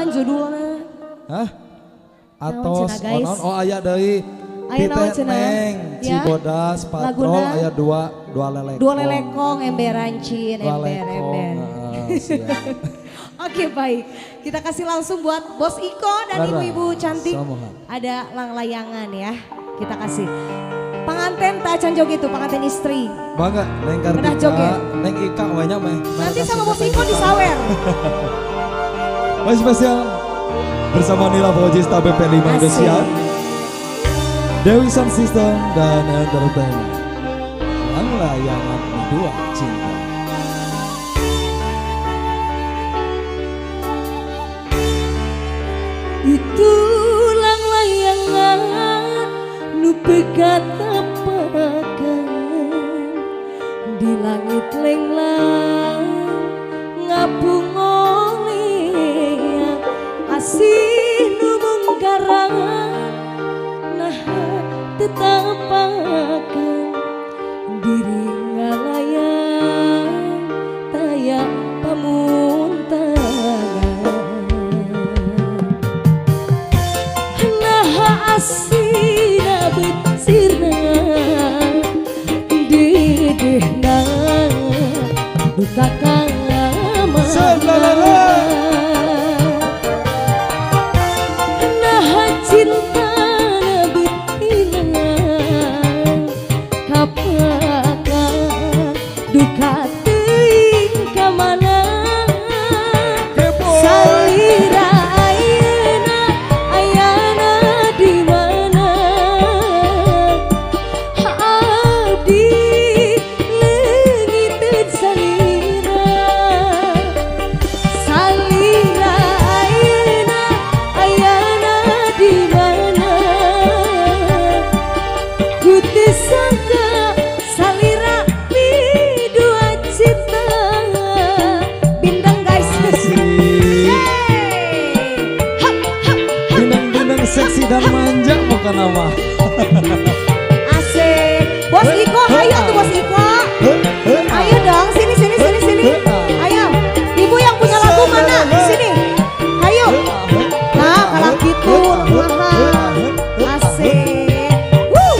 naon judulna? Hah? Naon Atos, cenah, guys? oh aya deui. Aya naon Titeh cenah? Neng, Ya. Cibodas, Patrol, Laguna? aya dua lelekong. Dua lelekong, emberan cin, Dua ember. lelekong, siap. Oke baik, kita kasih langsung buat Bos Iko dan Lara, ibu-ibu cantik. samoha. Ada layangan ya, kita kasih. Pengantin tak acan joget itu, pengantin istri. Bangga, Neng Bedah joget. Kartika, Neng Ika, banyak meh. Nanti sama Bos Iko disawer. Baik spesial bersama Nila Vojista BP5 Asik. Indonesia, Dewi Sound System dan Entertainment. Yang layangan dua cinta. Itulah layangan nu pegat tepakan di langit lenglang ngapung oleh asih nu menggarang nah tetapakan diri ngalayang tayak pamuntangan asina bersirna didehna duka kama nah cinta betina kapaka duka teuing kamana salira seksi dan manja bukan nama. Asik. Bos Iko, ayo tuh Bos Iko. Ayo dong, sini. Ayo. Ibu yang punya lagu mana? Sini. Ayo. Nah, kalau gitu, asik. Woo.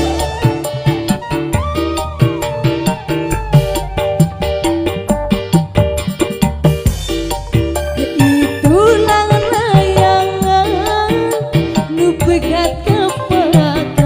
Itulah layangan nu pegat kepakan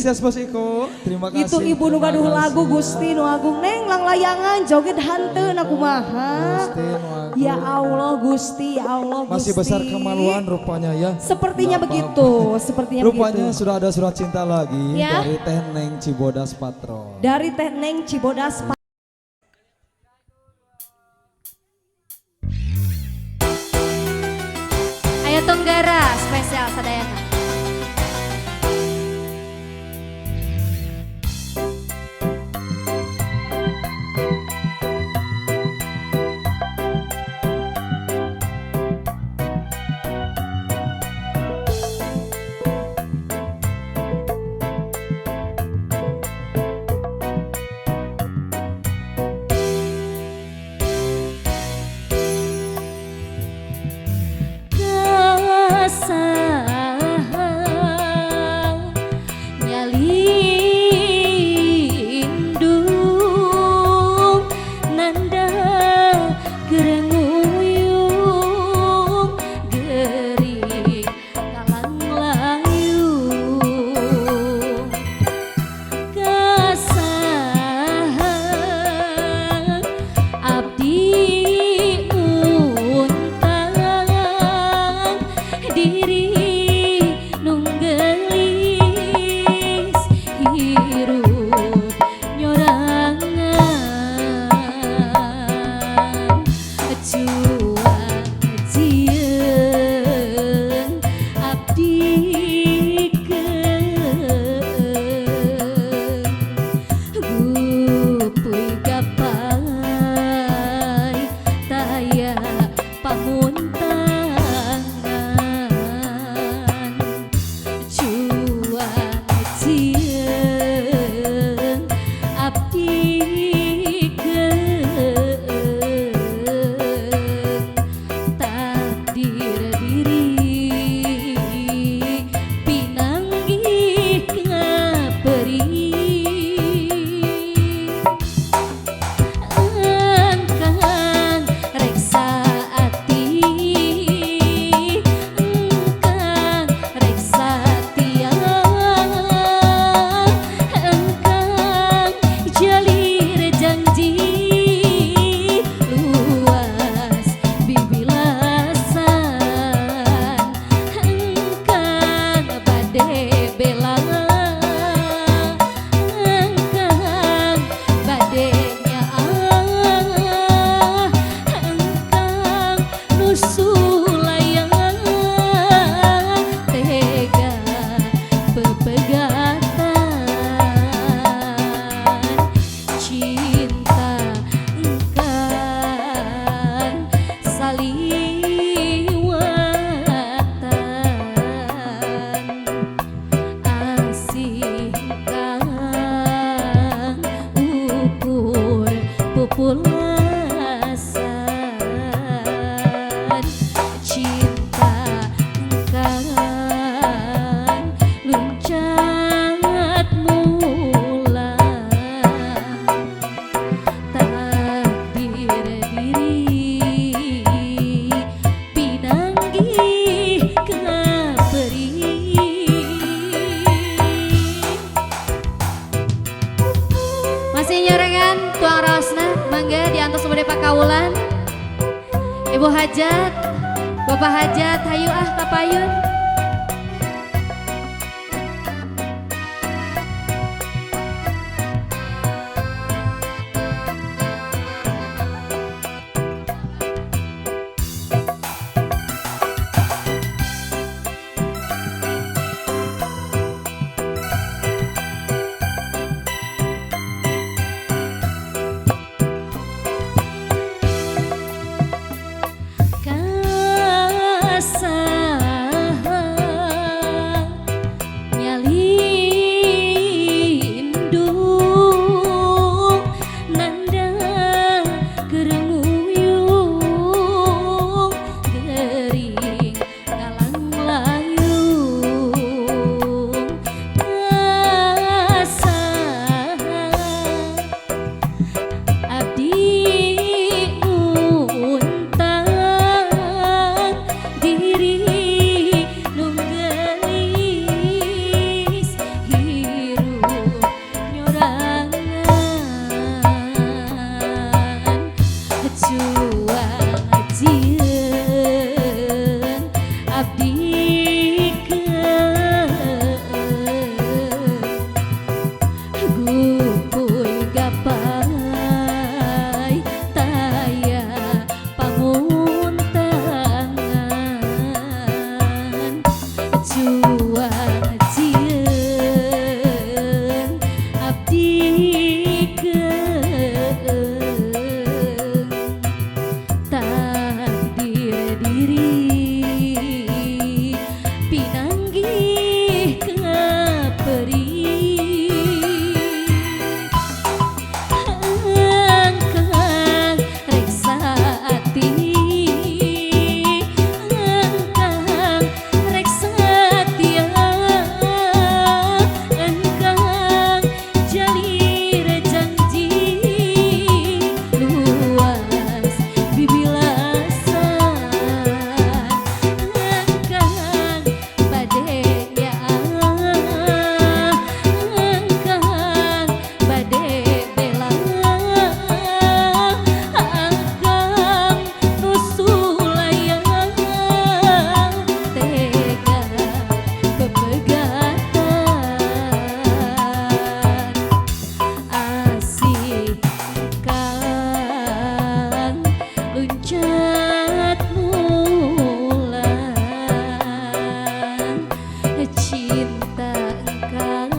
Sukses Bos Iko. Terima kasih. Itu ibu nu gaduh lagu Gusti nu agung neng lang layangan joget hanteun aku kumaha. Gusti nu agung. Ya Allah Gusti, ya Allah Gusti. Masih besar kemaluan rupanya ya. Sepertinya Nggak begitu, apa-apa. sepertinya Rupanya begitu. sudah ada surat cinta lagi Ya. dari Teh Neng Cibodas Patron. Dari Teh Neng Cibodas. Ayo Tonggara spesial Sadayana. Kaulan, Ibu Hajat, Bapak Hajat, hayu ah kapayun. takdir diri pinanggih kaperi angkang reksa ati angkang reksa tia angkang jalir janji luas bibilasan angkang bade ya angkang bade bela angkang nusulayang tega kepegatan asik kang luncat mulan cinta kang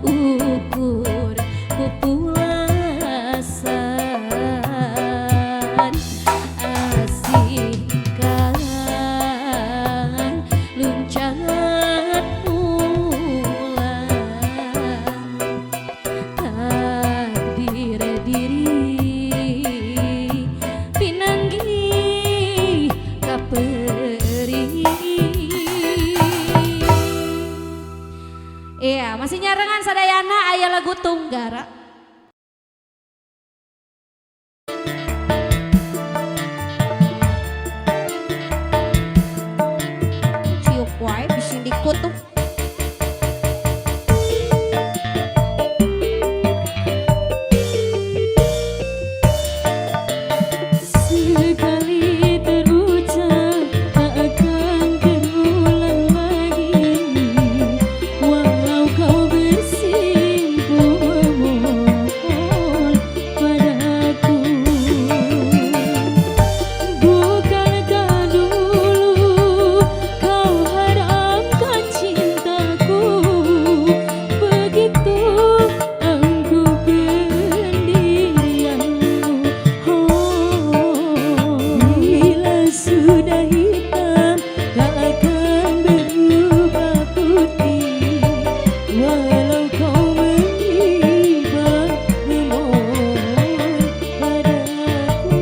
ukur populasan asik kang luncat mulan takdir diri pinanggih kaperi. Iya, masih nyarengan sadayana aya lagu Tunggara. Ciuk wae bisi dikutuk. Sekali terucap tak akan terulang lagi, walau kau bersimpuh memohon padaku. Bukankah dulu kau haramkan cintaku, begitu aku pendirianmu. Bila sudah hitam tak akan berubah putih, walau kau menghibah memohon padaku.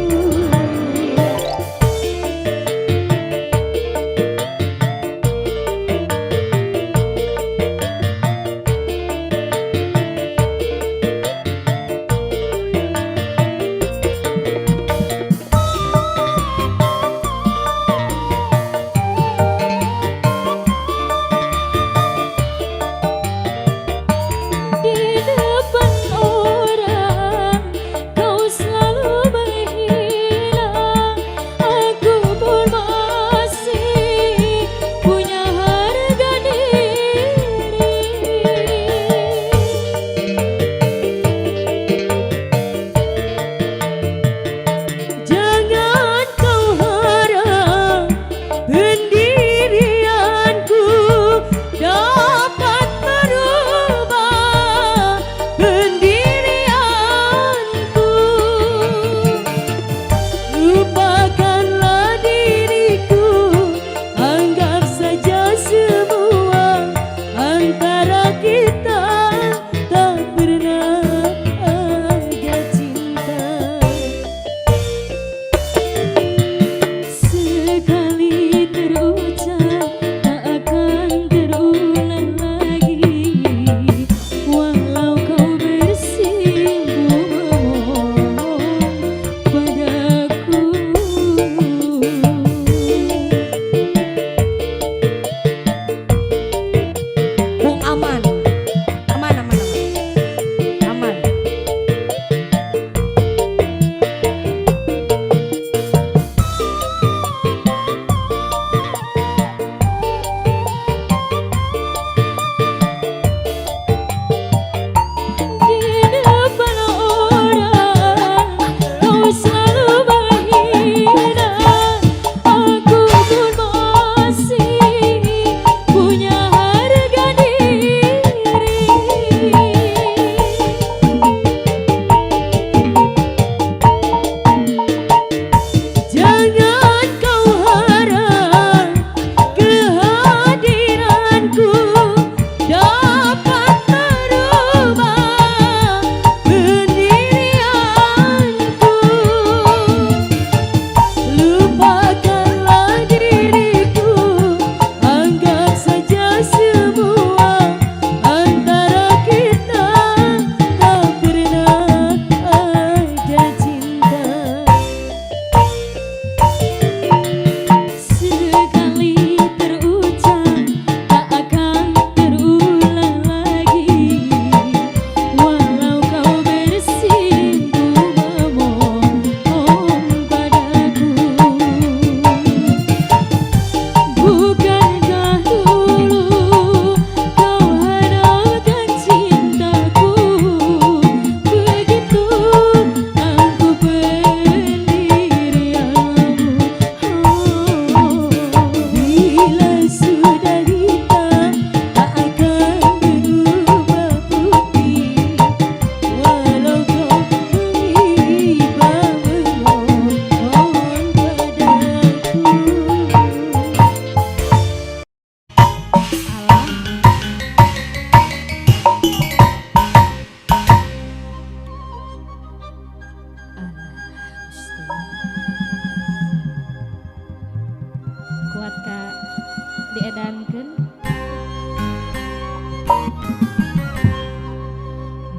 Di depan orang kau selalu menghilang, aku pun masih punya harga diri. Jangan kau harap pendirianku dapat merubah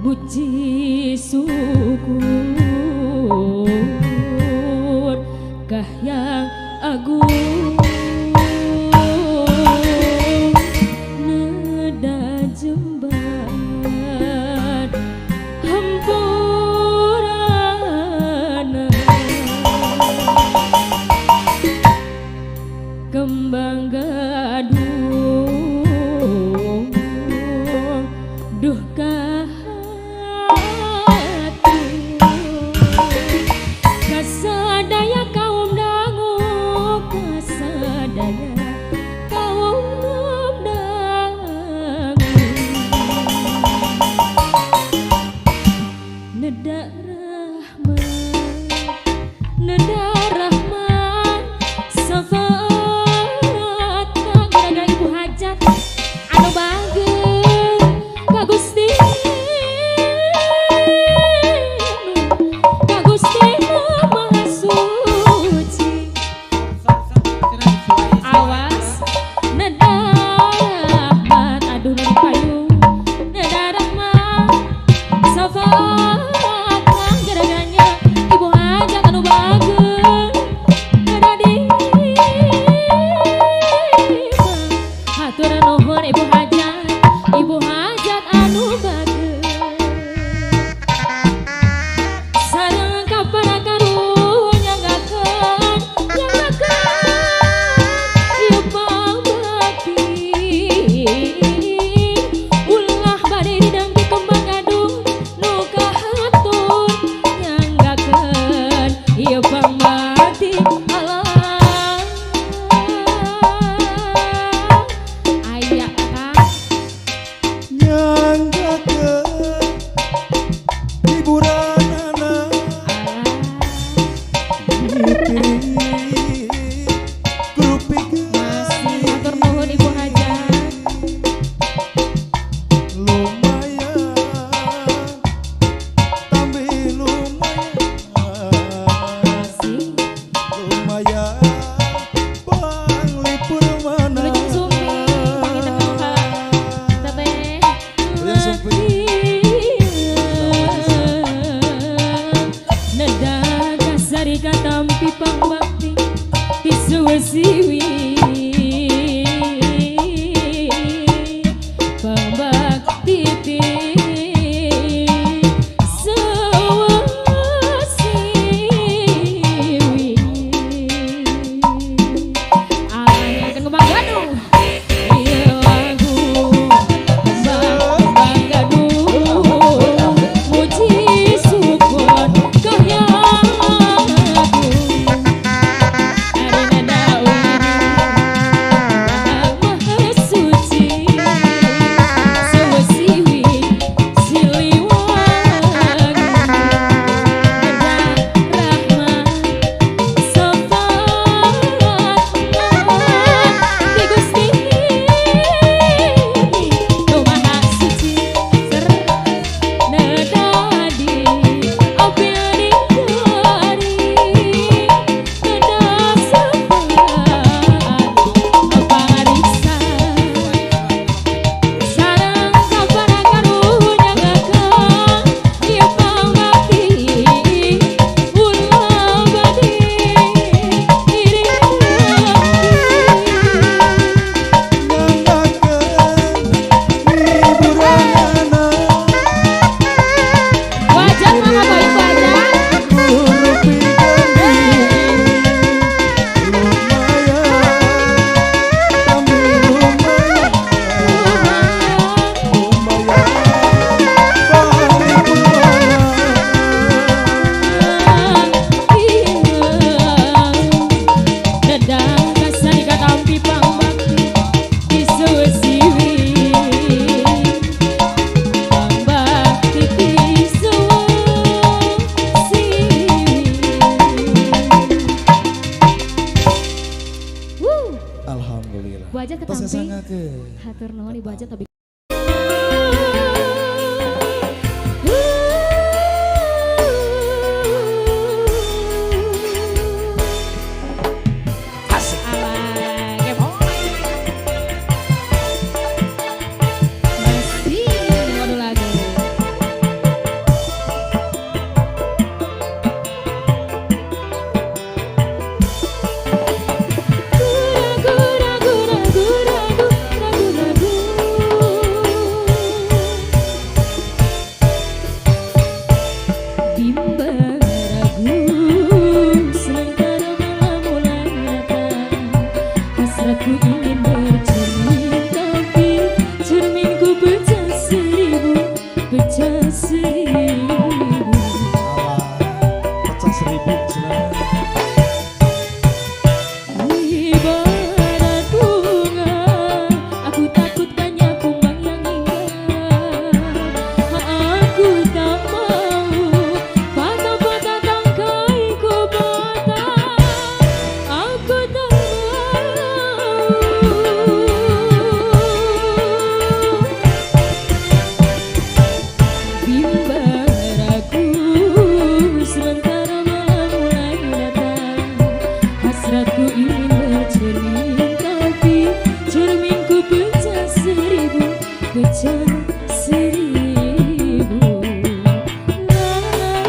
Puji syukur Kahyangan agung neda jembar hampurana kembang gadung duh kasadaya kaum dangu kasadaya kaum dangu neda rahman syafaat gara-gara ibu hajat anu bageus ka Gusti Maha Suci awas neda rahmat aduh nadi payung neda rahmat syafaat gara-garanya ibu hajat anu bageus neda di hatur nuhun ibu hajat anu bageus sareng kapara karunya ngagakeun ieu pangabdi ulah bade didangti kembang gadung nu kahatur nyanggakeun ieu pangabdi Allah aya Nyanggakeun hiburanana Grupik masih hatur nuhun ibu hajat lumayan Tambi masih lumayan Panglipur mana Lujeng Sumpi panginten ka teteh Lujeng Sumpi. neda kasari katampi pangbakti disuwesiwi pangbakti ti sewesiwi akan kembang gadung iya lagu kembang gadung muji syukur kahyangan agung arena daun Maha Suci sewesiwi siliwangi neda rahmat syafaat di Gusti nu Maha Suci neda di apiani dari neda syafaat pangariksa sareng kapara karunya ngagakeun ieu pangabdi ulah bade wajah mah baik wajah neda kasari katampi pangbakti disuwesiwi pangbakti disuwesiwi Alhamdulillah. Bu Hajat Tos ketampi sasangakeun. hatur nuhun ibu Hajat tapi masih waduh lagu pecah seribu. Alah, pecah 1000 silakan. Ibarat bunga, aku takut banyak kumbang yang indah. Aku tak mau patah-patah tangkaiku patah. Aku tak mau bimbang ragu sementara malam mulai datang. Hasratku ingin bercermin tapi cerminku pecah 1000, pecah 1000. La la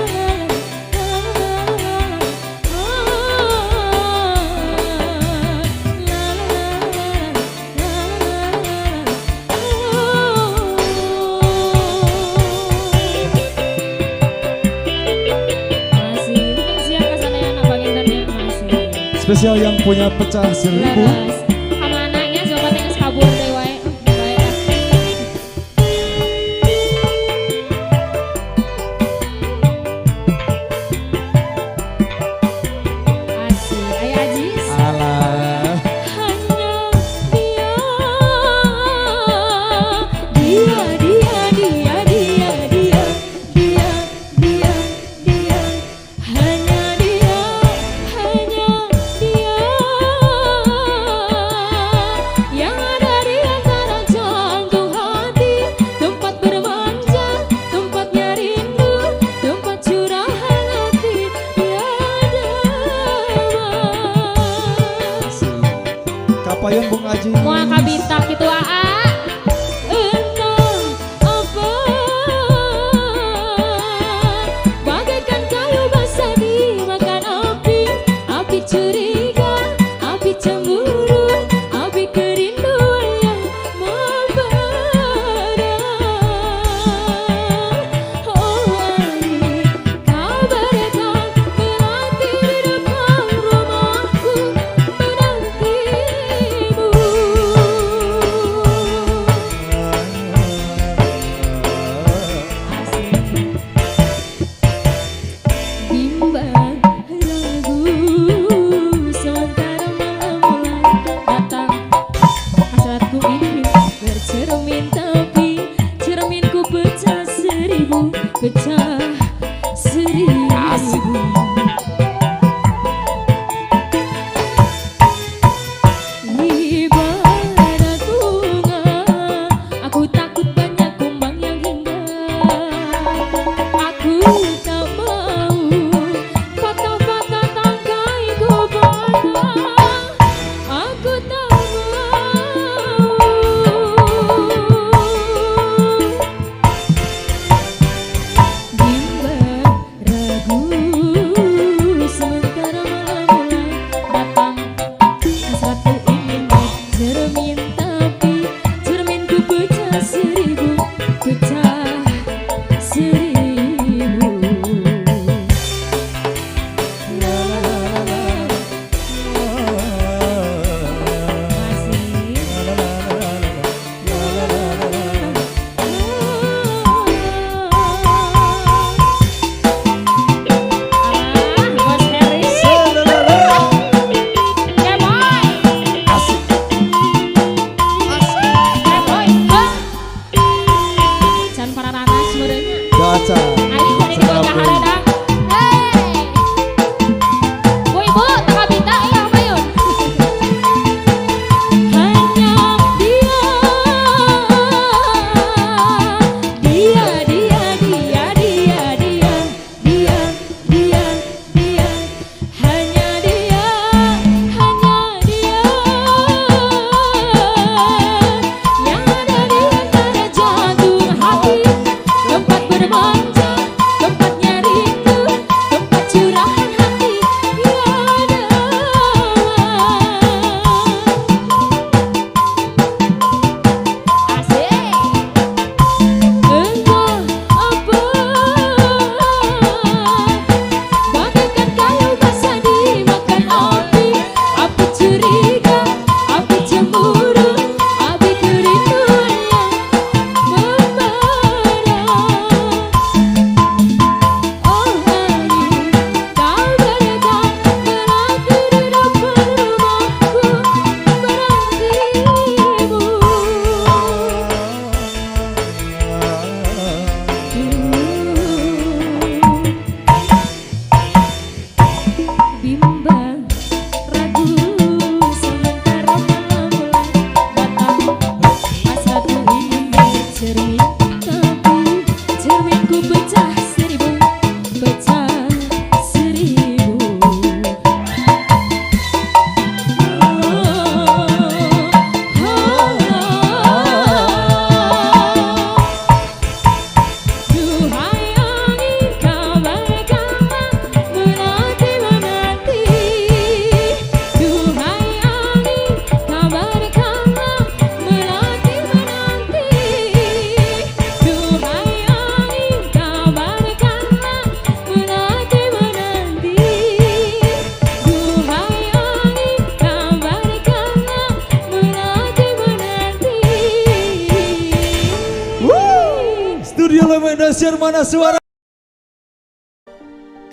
masih penting siap kesana ya anak bagindannya masih. Spesial yang punya pecah 1000. Laras sama anaknya coba tinggal kabur deh wae. Asik, ayo Ajis. Alah, Hanya dia, dia, dia, dia, dia, dia, dia, dia, hanya dia, yang ada di antara jantung hati, tempat bermanja, tempatnya rindu, tempat curahan hati, tiada mas. kapayan Bung Aji. Mual kabita gitu aa. Entah apa, bagaikan kayu basah dimakan api, api curiga, api cemburu, api kerinduan yang membara. Oh Ani, kabar datang menanti di depan rumahku, menantimu. Bimbang ragu sementara malam mulai datang. Hasratku ini bercermin tapi cerminku pecah 1000, pecah 1000. Ibarat bunga, aku takut banyak kumbang yang indah. Aku tak mau patah-patah tangkaiku patah. Aku tak mau bimbang ragu sementara malam mulai datang. Hasratku ingin bercermin tapi cerminku pecah 1000, pecah 1000. Masih. Alah, Bos Heri. Ya boy. Ya boy. Can para ranas meureunnya. Gaca. Ayo ini dibawa ke haradang. Hei. Bu ibu, tengah bita ya Mayun. Hanya dia, dia, dia, dia, dia, dia, dia, dia, dia, hanya dia, yang ada di antara jantung hati, tempat bermanja, tempatnya rindu. pecah seribu, pecah seribu. Duhai angin kabarkanlah menanti-menanti. Duhai angin kabarkanlah menanti-menanti. Duhai angin kabarkanlah menanti-menanti. Duhai angin kabarkanlah menanti-menanti. Studio Lema Indosiar, mana suara?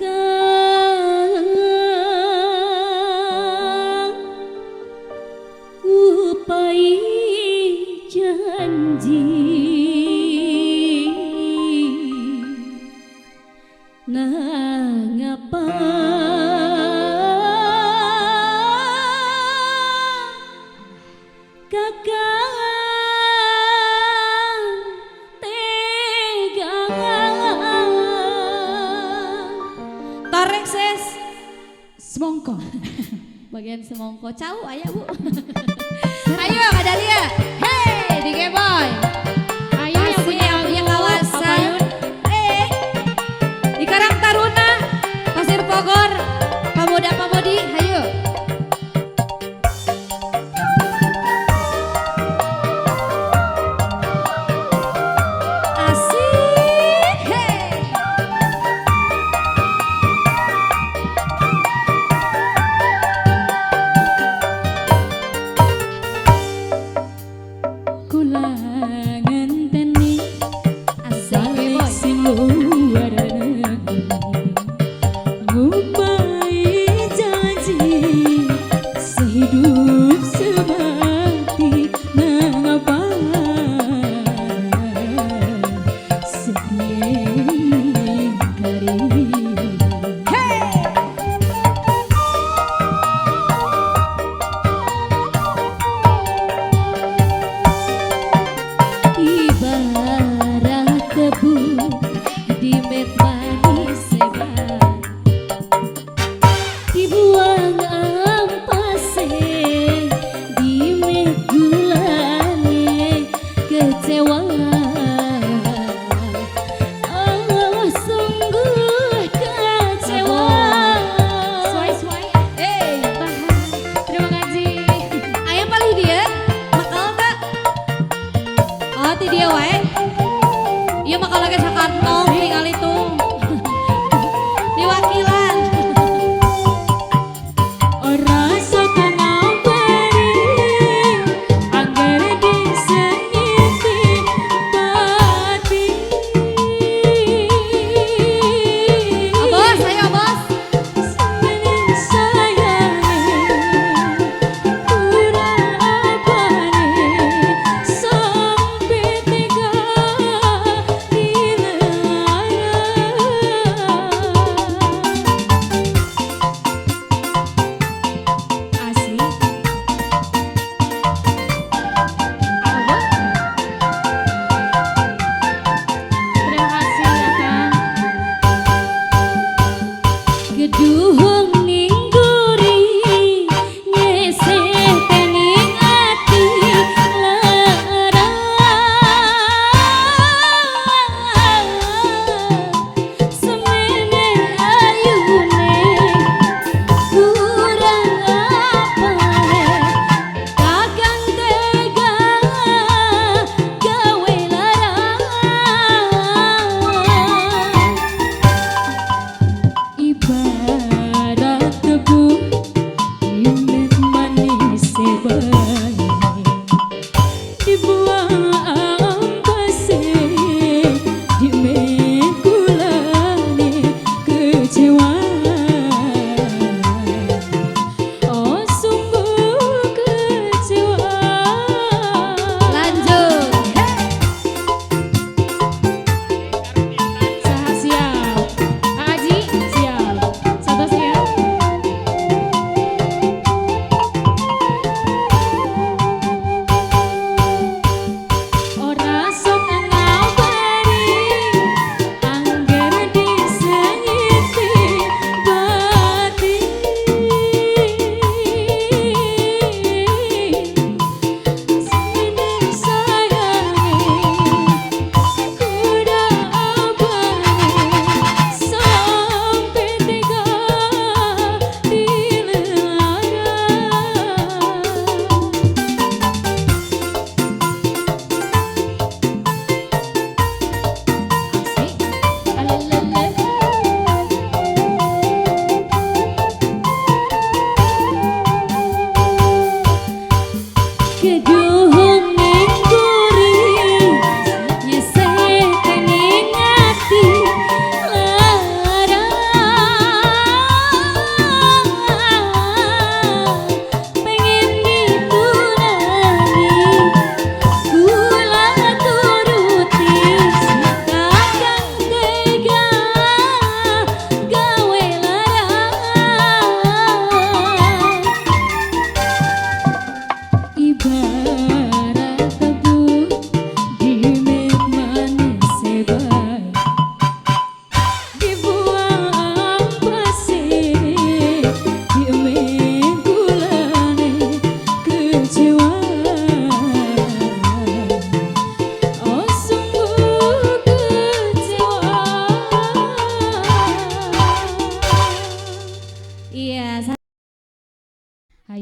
Kang upai janji nang apa kakang tega Torek ses. semongko bagian semongko cau ayah bu. Ayo Kak Dalia. Hey, di Boy. Ayo yang punya kawasan. Di Karang Taruna, Pasir Bogor, pemuda-pemudi, ayo. Asik. Hey. kula ngenteni balik siluar ngupai janji sehidup semati nang apa sedih kari. Ibarat tebu di met manis sebat, dibuang ampase di met gulane kecewa.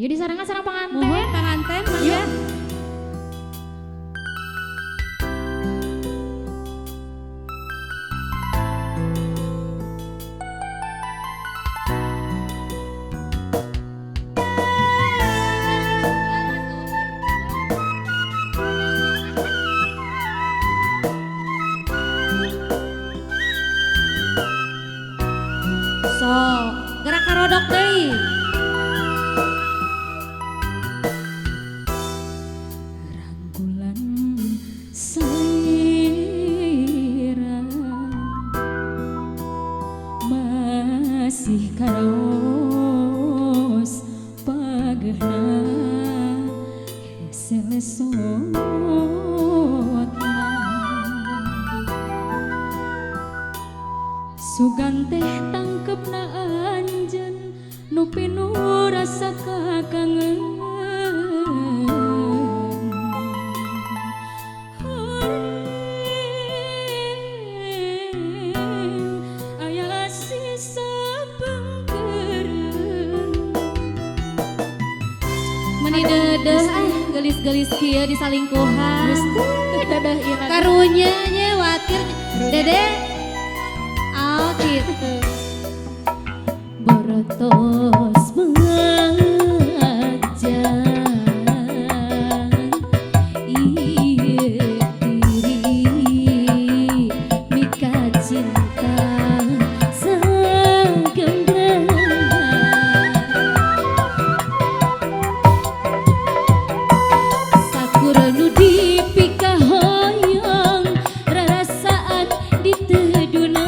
Jadi sarangan sarang pengantin. Mohon pengantin mangga. So, gerak karodok deui. Rangkulan saira masih karos pagehna selesotna sugan teh tangkepna anjeun nu pinuh rasa kakangen aya sisa pengkeureun meni dedeh gelis-gelis kieu di salingkuhan dedeh ieu karunya nya watir dedeh gitu borotos mengajak ieu diri mika cinta sagembreng sakura nu dipika hoyong rarasaan diteduna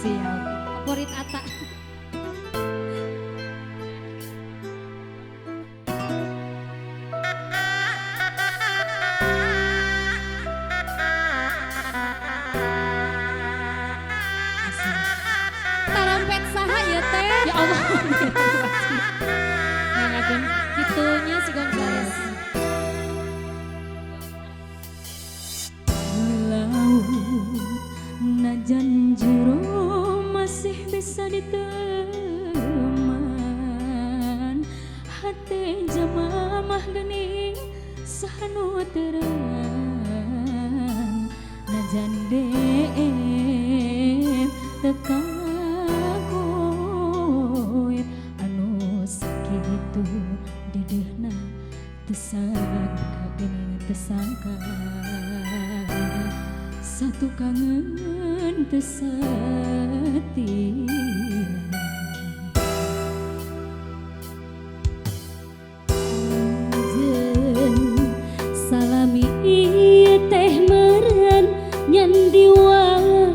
Siap. Favorit Ata. Tarampet saha ya teh? Ya Allah. Ngangakeun. Gitunya si Gonzales. Najan jero masih bisa diteman, hati jamamah geuning sahanu terang. Najan deem tekagoit anu sakitu dedehna teu sangka geuning teu sangka. Satu kangen tersetiap salami ieu teh meureun nyan diwara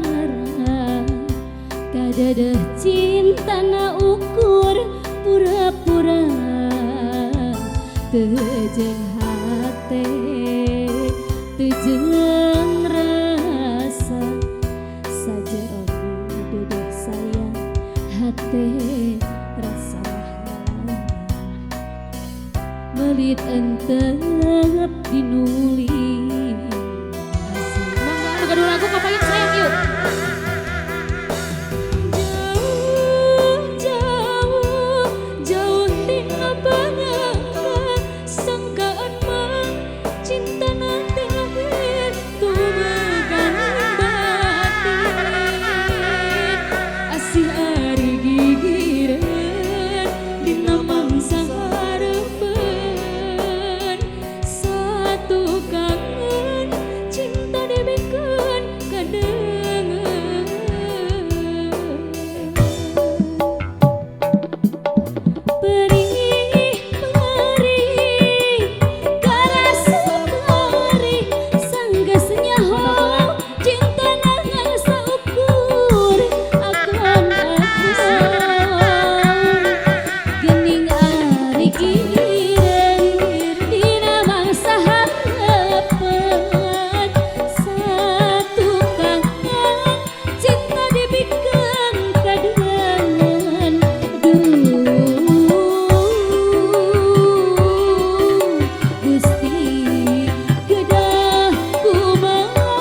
kadadeuh cintana ukur pura-pura teu jeung hate teu jeung rasa saja dedeh sayang hate rasa melit entep dinulis. Mangga anu gaduh lagu kapayun sayang yuk. Jauh, jauh tina banyak sangkaan mah cinta nanti lahir tumegan batin asih ari gigireun dina mangsa hareupeun satu kangen cinta dibikeun kadengeun perih karasa perih sanggeus nyaho cinta nangan saukur akan geuning ari gigireun dina mangsa hareupeun satu kangen cinta dibikeun kadengeun Gusti gedah kumaha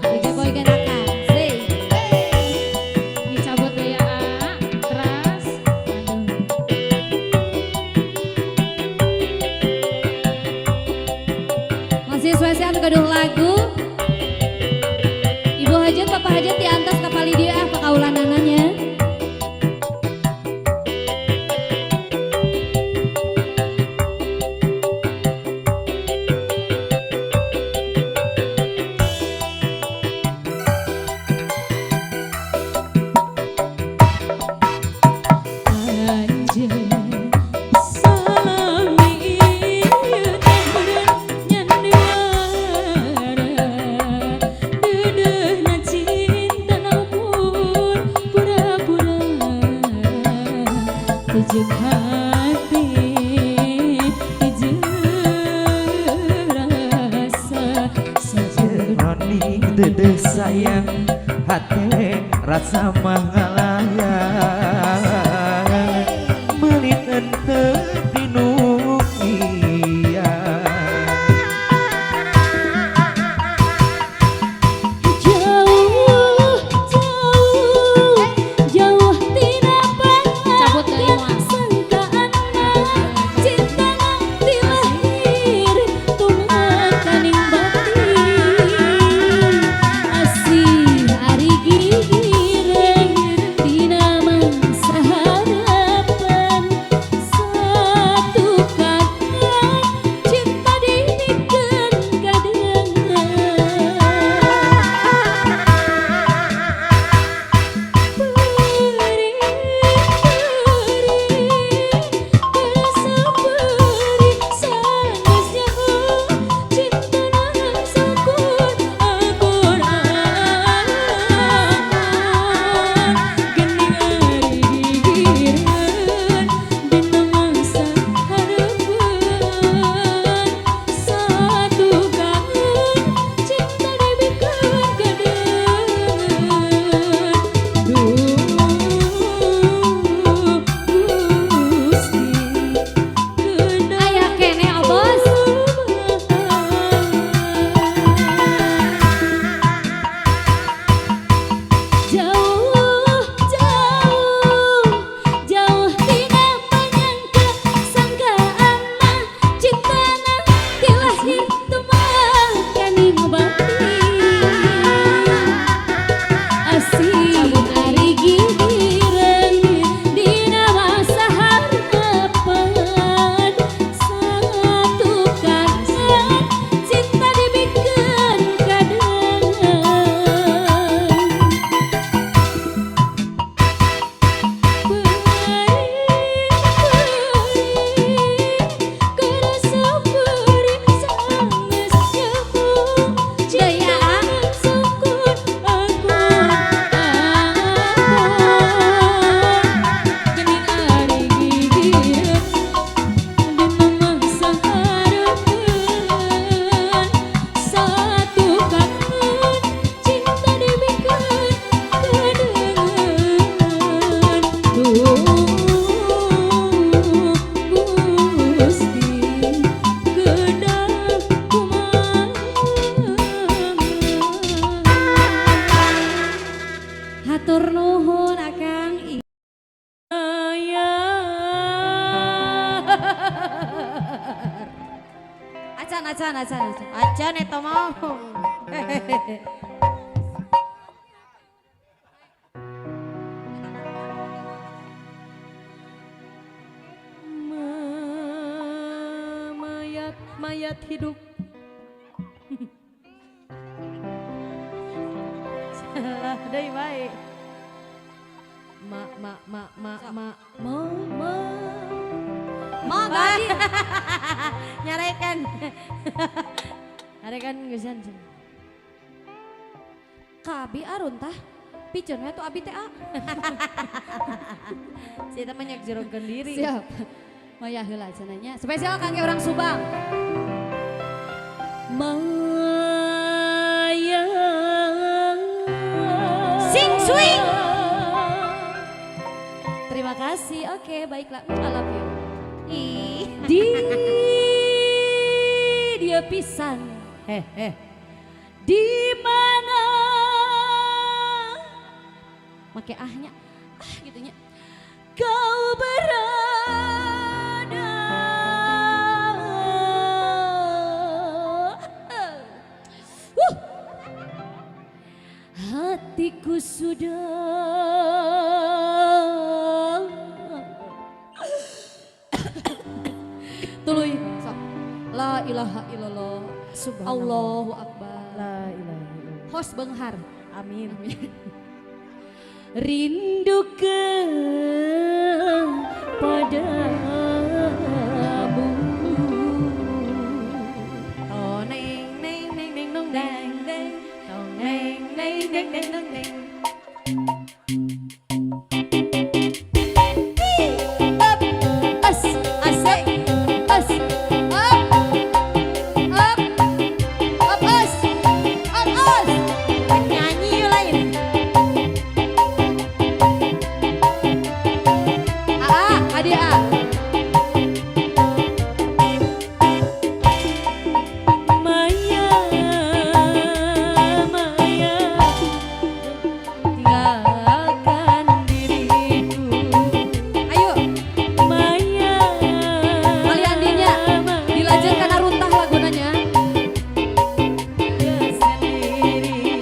Tiga boy gerakan. Sing. Dicabut deh ya. Keras. masih spesial gaduh lagu Ibu Hajat Bapak Hajat diantas kapal dia pakaulanananya. Salami ieu teh meureun nyan diwara dedeuna cinta na ukur pura-pura teu jeung hati teu jeung rasa sajeroning Roni dedeh sayang hati rasa mangalayang melit enteu dinukian jauh jauh tina Cabut deui banyak moal. sangkaan mah cinta nanti lahir tumekaning batin asih ari gigireun Matur nuhun Akang. Acan. Acan eta mah. Mayat hidup. Salah deui bae. Mangga. Nyarekan. Nyarekan geusan. Kabi arun tah. Piceun we tuh abi teh. Si eta mah nyak jerongkeun diri. Siap. Maya heula cenanya. Spesial kangge orang Subang. Maya. Sing swing. Terima kasih. Oke, baiklah. I love you. Ih. Dia pisan. Di mana? Make ahnya. Gitunya. Kau berada. Hatiku sudah tuluy sok. La ilaha illallah. Allahu akbar. La ilaha illallah. Hos benghar. Amin. Rindu kepadamu. Oh neng neng neng neng nong neng neng. Oh neng neng neng neng nong neng. As, asik, as, up, as, as. Nyanyi yuk lain. Adi A. Maya, tinggalkan diriku. Ayo, Maya. Kalian dinya, dilanjutkan aruntah lagunanya. Sendiri.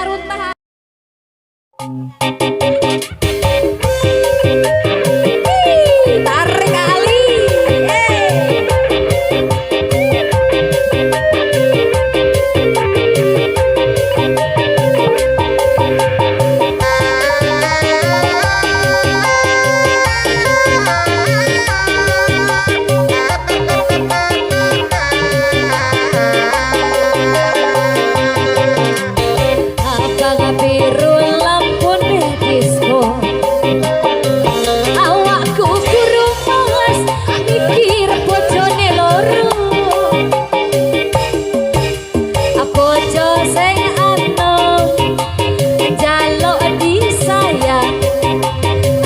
saruntah. Tarik kali. Abang biru lampu disco. Awakku kurung mas mikir bojone loro. Bojo sing anom jaluk disayang.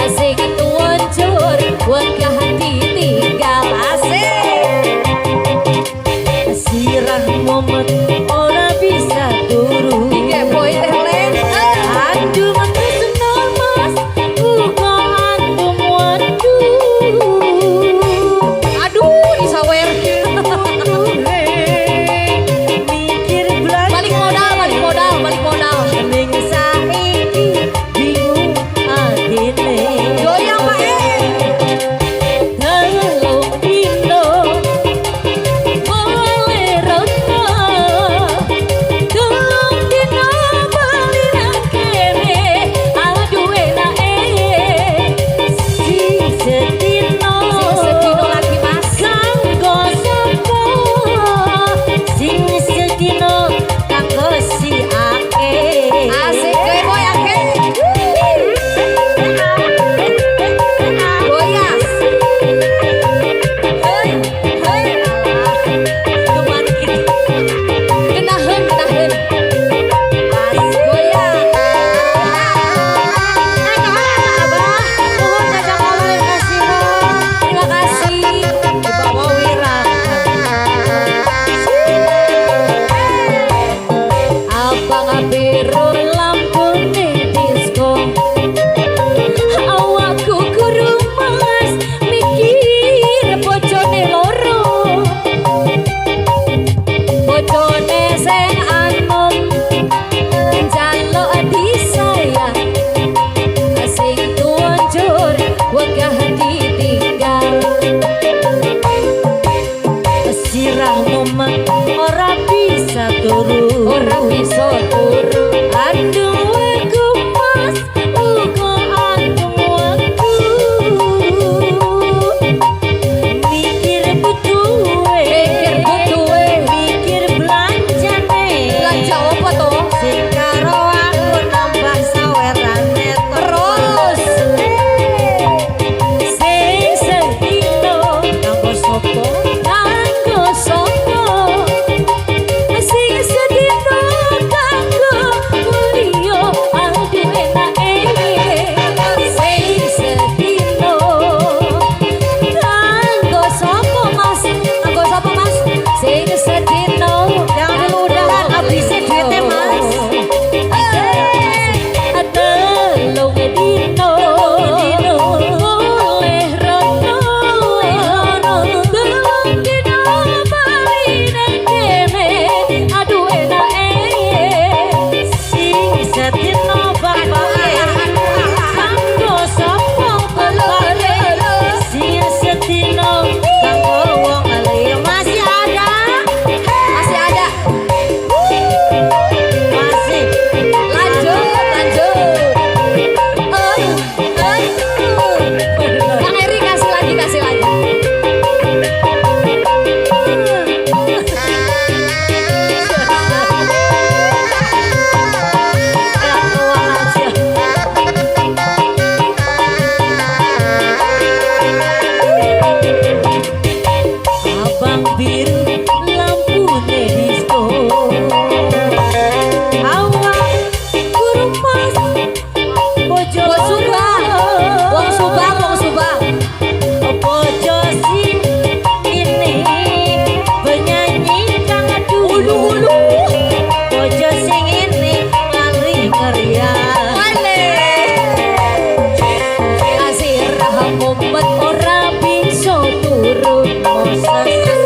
Asik tuwancur wegah ditinggal asik. Sirah momet ora bisa turu. Boy teh aduh menusno mas uga antum waduh. Aduh disawer mikir belajar balik modal ning saiki bingung atine doyang wae telung dino boleh rono telung dino bali nang kene aduh enake sing sedino lagi mas kanggo sapa sing sedino kanggo si ake asik kowe boy ake boyas hei cuman gitu kenahen asik boyas abah nuhun jajang oleh kasih terima kasih Bapak Wira. Abang biru lampu disco. Awakku kurung mas mikir bojone loro. Bojone sing anom jaluk disayang. Sing tuwancur wegah ditinggal. Sirah momen ora bisa turu. Aduh aku mas uga antum waktu mikir butuhe mikir belanjane belanja apa to sing karo aku nambah sawerane terus sing sedino kanggo sapa sing sedino kanggo mulya aduh enake sing sedino kanggo sapa mas sing sedino jangan mudahan habisnya duitnya mas telung dino boleh rono telung dino bali nang kene aduh enake sing sedino bapake kanggo sapa bapake sing sedino kanggo wong liya masih ada masih lanjut Bang Eri kasih lagi Abang biru lampu disco. Awak kurung mas bojo wong subang bojo sing ini penyanyi kang dulu bojo sing ini lari ngerian asirah momet ora bisa turun moses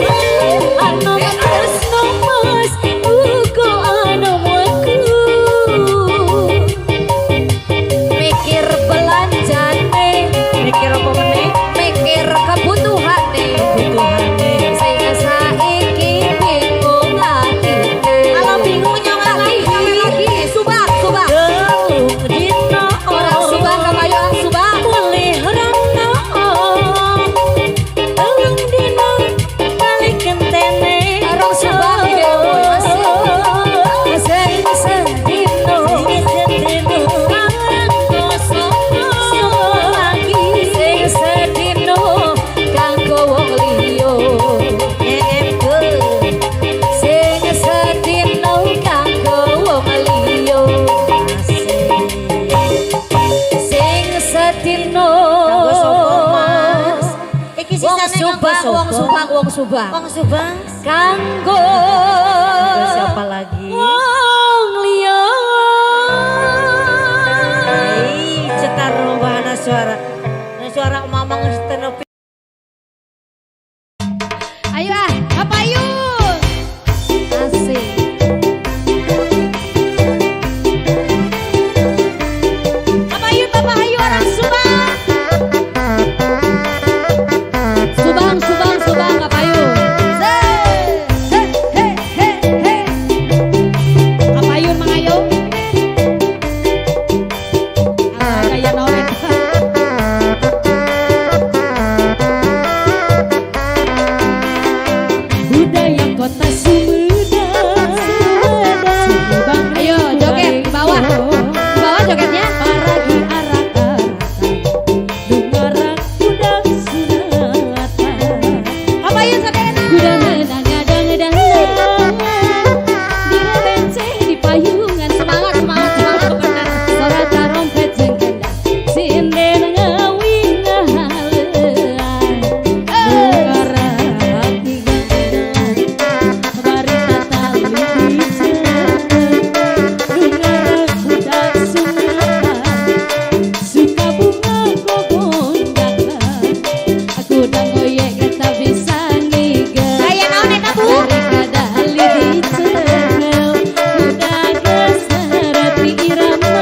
ano tresno mas uga ano waku Subang, Wong Subang. Wong Subang. Kanggo. Terus siapa lagi? Wong liya. Cetar rombana suara. Suara mamang stenopi. Ayo ah, apa ayo? Asik. Apa ayo orang Subang. Subang, apa ayo? Apa ayo Mang Ayo? Gaya noret. Budaya kota Sumedang. Ayo joget di bawah. Di bawah jogetnya. Paragi arak-arakan Dungarak udang sunatan. Apa ayo sadayana? Kuda menang-adang-adang di rebenceng di payungan. Semangat bener. Sorat tarompet jeung kendang sinden ngawing ngahalean. Dungarak tigang-tigang barita tali diceuk. Dungarak budak sunatan suka bunga gogondakan. Aku dan goyek kita bisa ngigel. Gaya naon eta Bu? Dari kadali dicekel udah geseret di irama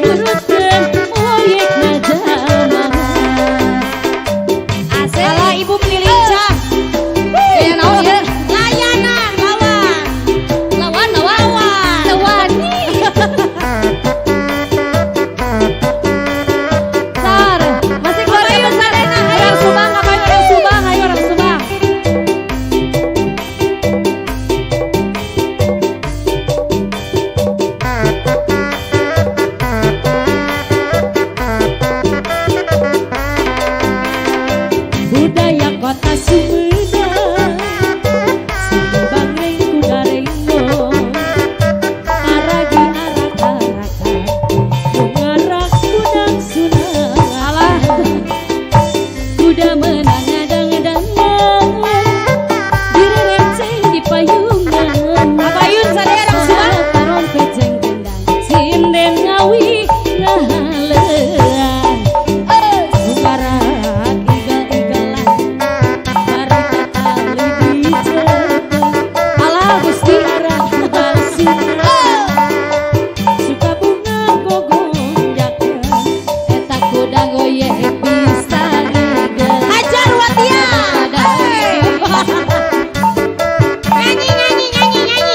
nurutkeun oyek najama. Salah Ibu Milica. Gaya naon ya? Layanan lawan. Lawan. Sar, masih keluar Apa ayo sadayana? orang Subang, apa ayo orang Subang, ayo orang Subang. Budaya kota Sumedang, Sumedang ring kuda ringgong, aragi arak-arakan, dungarak kudang sunatan. Kuda menang-adang-adang di rebenceng di payungan. Apa ayo sadayana Mang Subang? Tarompet jeung kendang sinden ngawi ngahalean. Dungarak igal-igalan barita tali diceuk. Alah Gusti arah budal sinten suka bunga gogonjakeun. Eta kuda goyek bisa ngigel. Hajar Watia. Nyanyi.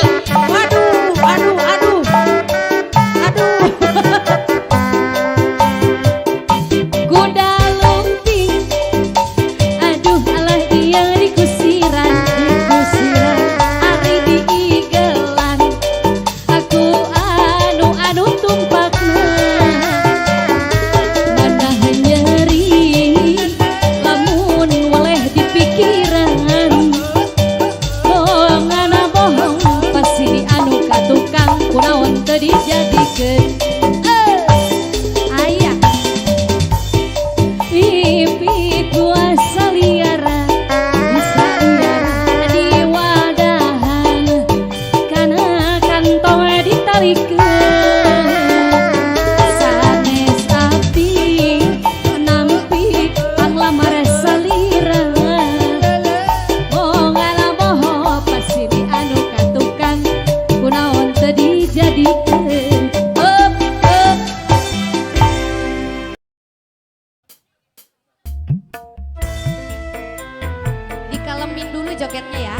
Waduh. Kuda lumping, aduh alah iya dikusiran, ari diigelan, aku anu tumpakna, mana nyeri, lamun waleh dipikiran, bohongan bohong, pasti anu katukang, kunaon teu dijadikeun. Aya pipi kuasa liara di wadahan kana kantong ditalikeun sanes api nampi anglamar salira ngalah boho pasti di anu katukang kunaon teu dijadikeun. Dikalemin dulu jogetnya ya.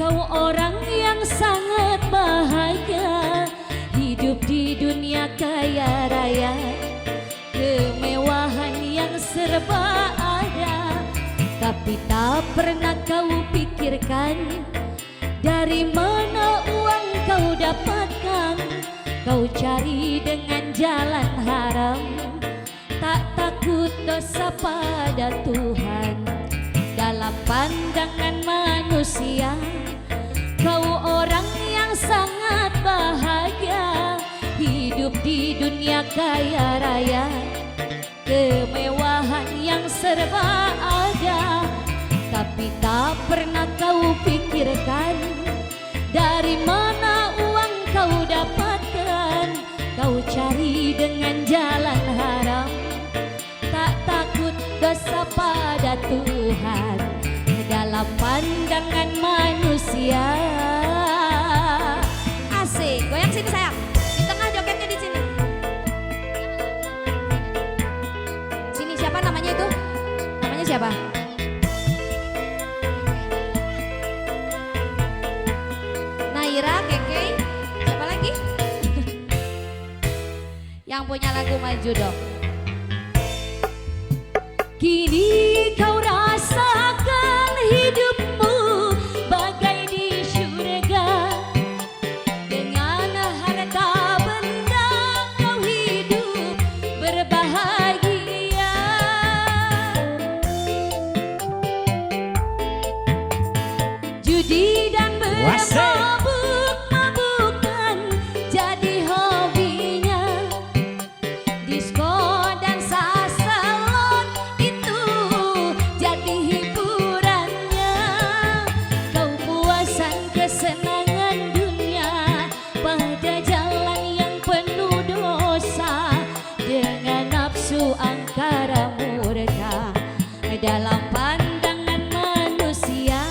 Kau orang yang sangat bahagia, hidup di dunia kaya raya, Tapi tak pernah kau pikirkan dari mana uang kau dapatkan. Kau cari dengan jalan haram, tak takut dosa pada Tuhan. Dalam pandangan manusia, kau orang yang sangat bahagia. Hidup di dunia kaya raya, kemewahan yang serba ada. Tapi tak pernah kau pikirkan dari mana uang kau dapatkan. Kau cari dengan jalan haram, tak takut dosa pada Tuhan. Dalam pandangan manusia. Asik, goyang sini sayang. Di tengah jogetnya di sini. Sini siapa namanya itu? Namanya siapa? Naira, Keke, siapa lagi? Yang punya lagu maju dong. Kini kau rasakan hidupmu bagai di surga. Dengan harta benda kau hidup berbahagia. Judi dan bermabuk-mabukan jadi hobinya. Disko dan sasalon itu jadi hiburannya. Kau puasan kesenangan dunia pada jalan yang penuh dosa. Dengan nafsu angkara murka dalam pandangan manusia,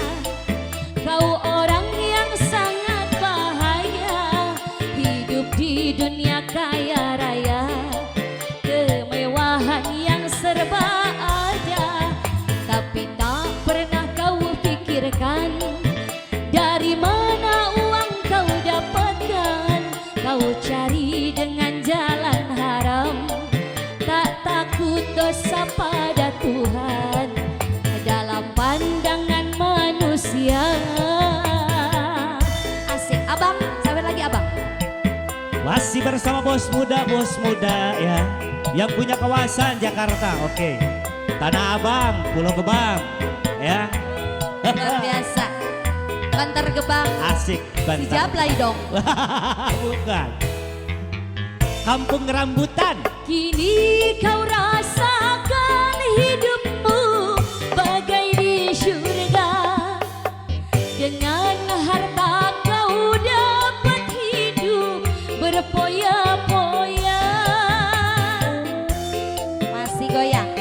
kau orang yang sangat bahaya. Hidup di dunia kaya raya, kemewahan yang serba ada. Tapi tak pernah kau pikirkan dari mana uang kau dapatkan. Kau cari dengan jalan haram, tak takut dosa pada Tuhan. Dalam pandangan manusia. Asik, abang, sabar lagi abang. Masih bersama bos muda ya, yang punya kawasan Jakarta. Oke, Tanah Abang, Pulau Gebang ya. Luar biasa. Bantar Gebang. Asik, Bantar. Sijablay dong. Bukan. Kampung Rambutan. Kini kau rasakan hidupmu bagai di surga. Dengan harta kau dapat hidup berpoya-poya. Masih goyang.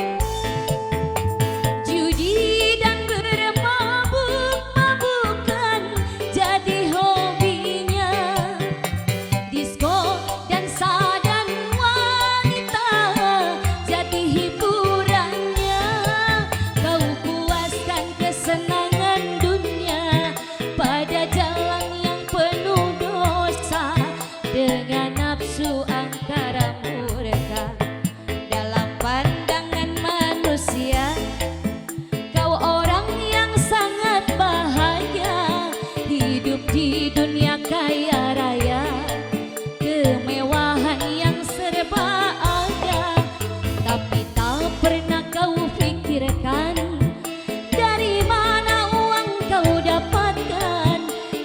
Judi dan bermabuk-mabukan jadi hobinya. Disko, dansa dan wanita jadi hiburannya. Kau puaskan kesenangan dunia pada jalan yang penuh dosa. Dengan nafsu angkara murka dalam pandangan manusia, kau orang yang sangat bahagia. Hidup di dunia kaya raya, kemewahan yang serba ada. Tapi tak pernah kau pikirkan dari mana uang kau dapatkan.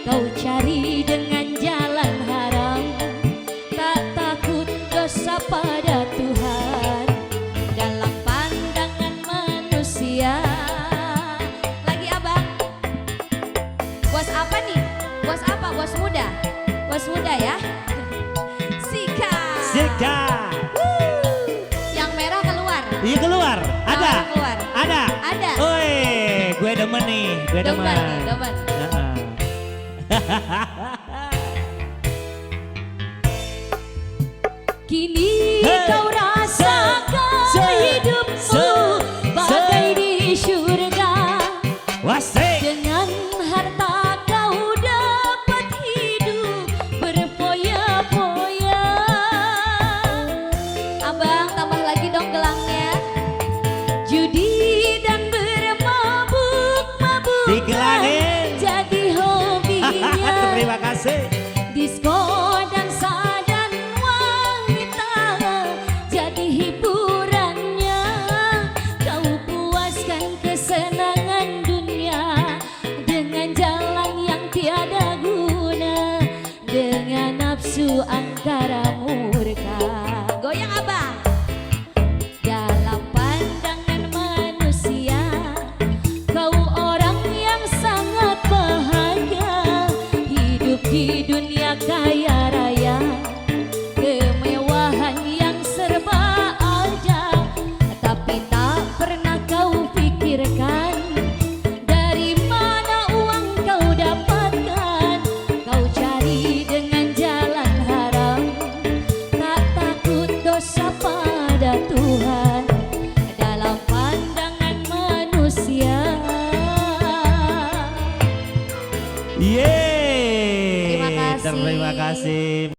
Kau cari dengan jalan haram, tak takut dosa pada Tuhan. Dalam pandangan manusia. Lagi abang. Bos apa nih? Bos apa? Bos muda? Bos muda ya? Sika. Sika. Yang merah keluar. Iya keluar. Ada. Orang keluar. Ada. Ada. Oi, gue demen nih. Gue demen. Demen nih, demen. Heeh. Kini Hey, kau rasakan hidupmu bagai di surga. Wasik. Dengan harta kau dapat hidup berpoya-poya. Abang tambah lagi dong gelangnya. Judi dan bermabuk Dikelangin. jadi hobinya. Terima kasih. Disko dansa dan wanita jadi hiburannya. Kau puaskan kesenangan dunia dengan jalan yang tiada guna, dengan nafsu angkara murka. Goyang abang. Dalam pandangan manusia kau orang yang sangat bahagia, hidup di dunia kaya raya, kemewahan yang serba ada. Tapi tak pernah kau pikirkan dari mana uang kau dapatkan. Kau cari dengan jalan haram, tak takut dosa pada Tuhan. Dalam pandangan manusia. Yeay. Terima kasih. Terima kasih.